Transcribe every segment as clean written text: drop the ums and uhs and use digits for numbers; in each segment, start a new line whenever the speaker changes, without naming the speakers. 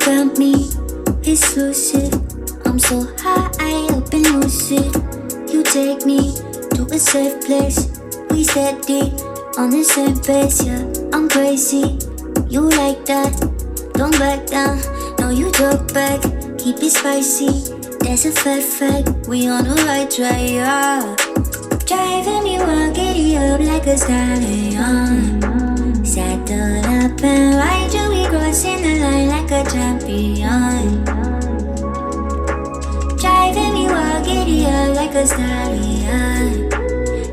around me, exclusive. I'm so high up and lucid. You take me to a safe place. We steady on the same pace, yeah. I'm crazy, you like that. Don't back down, no you talk back. Keep it spicy, that's a fact. We on the right track, yeah. Driving me wild, giddy up like a stallion. Saddle up and ride you, we crossing the line like a champion. Driving me wild, giddy up like a stallion.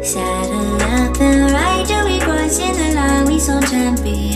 Saddle up and ride you, we crossing the line, we some champion.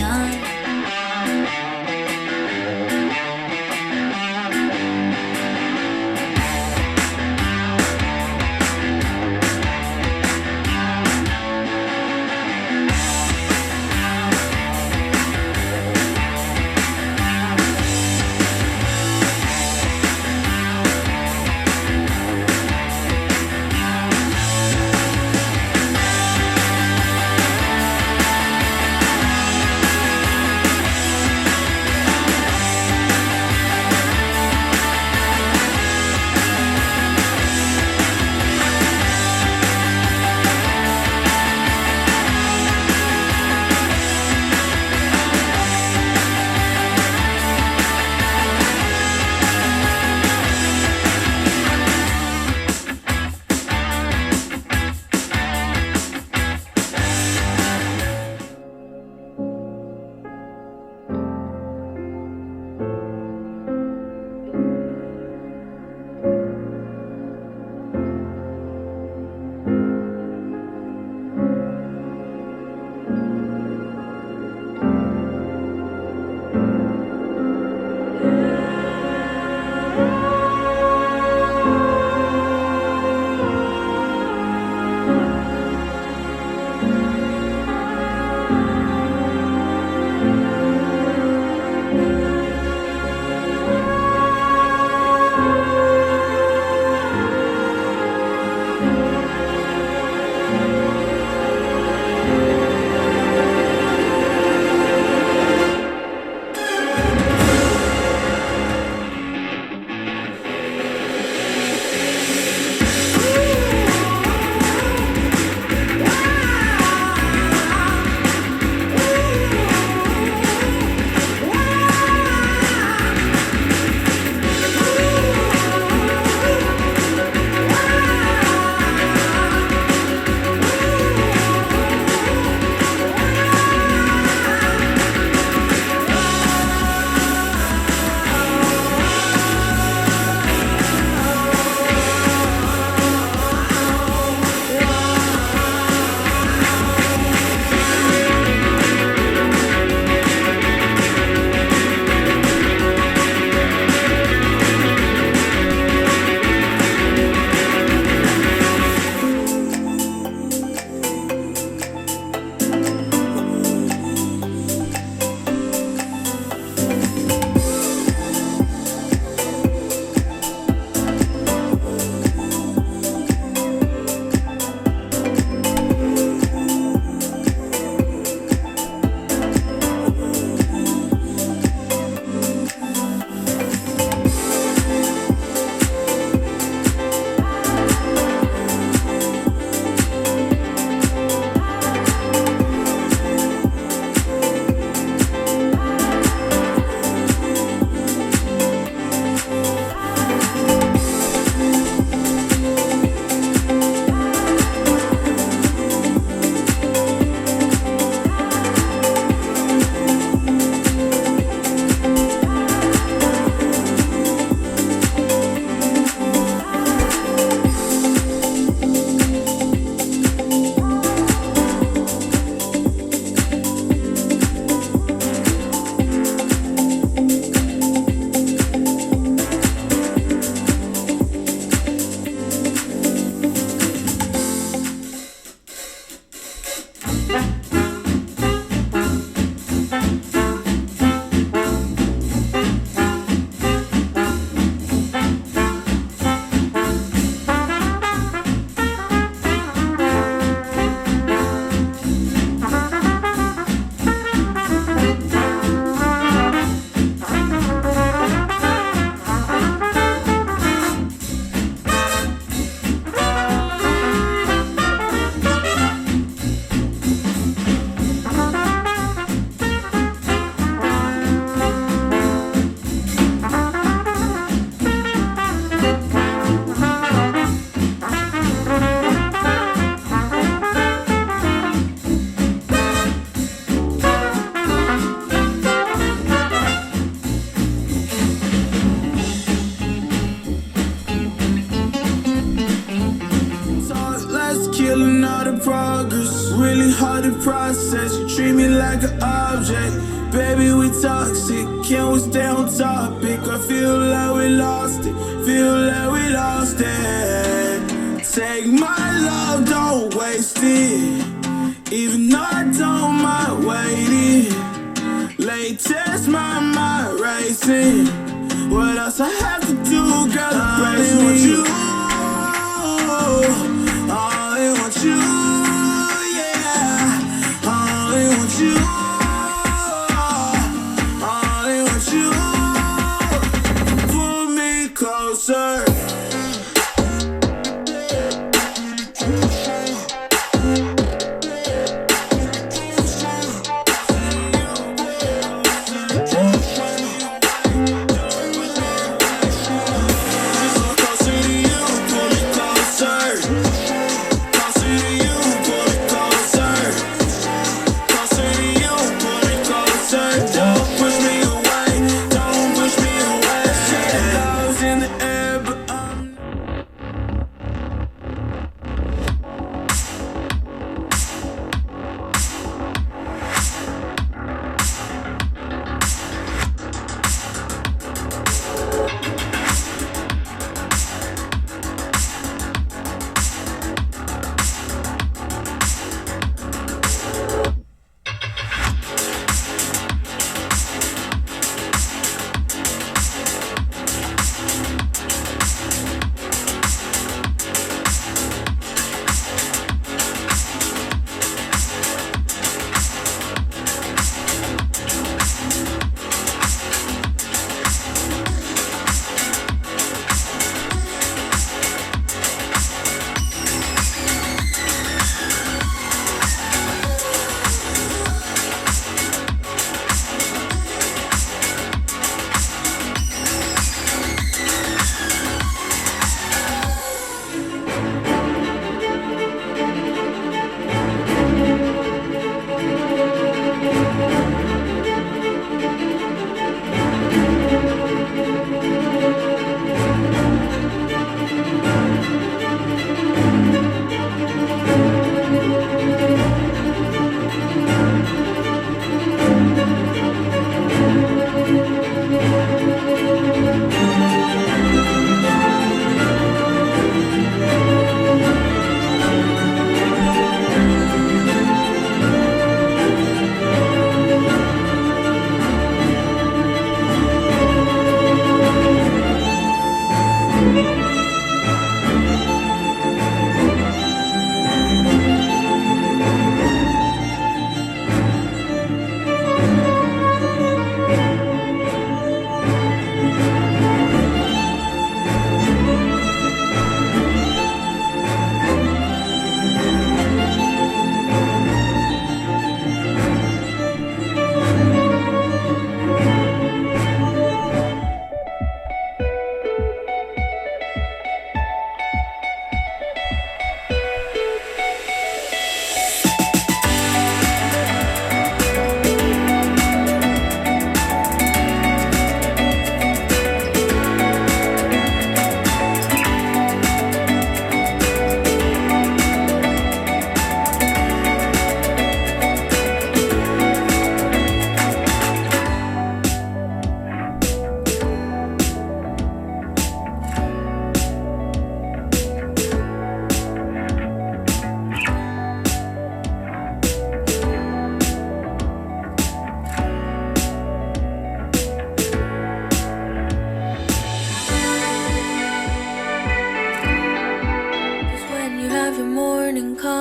process. You treat me like an object. Baby, we toxic. Can we stay on topic? I feel like we lost it. Feel like we lost it. Take my love, don't waste it. Even though I don't mind waiting. Late test, my mind racing. What else I have to do, girl, to praise me? You. I want you, yeah. I want you. I want you. Pull me closer.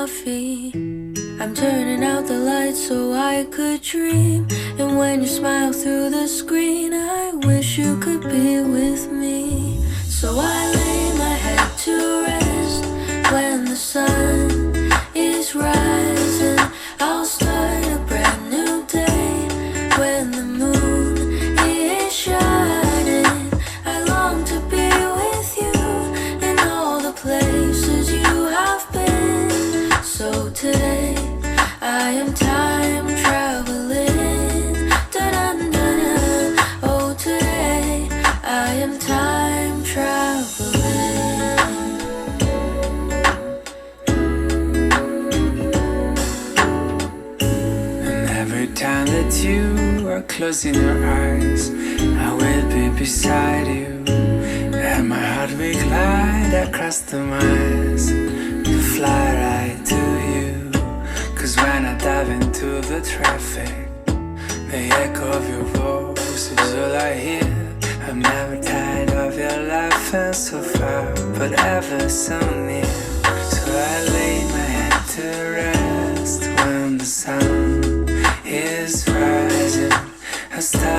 coffee. I'm turning out the lights so I could dream. And when you smile through the screen, I wish you could be with me. So I lay my head to rest when the sun is rising. I'll start a brand new day when the moon is shining. I long to be with you in all the places you have been. So today I am time traveling. Da-da-da-da. Oh, today I am time traveling.
time that you are closing your eyes, I will be beside you, and my heart will glide across the miles to fly right to you. Cause when I dive into the traffic, the echo of your voice is all I hear. I'm never tired of your laughing so far, but ever so near. So I lay my head to rest when the sun is rising. I start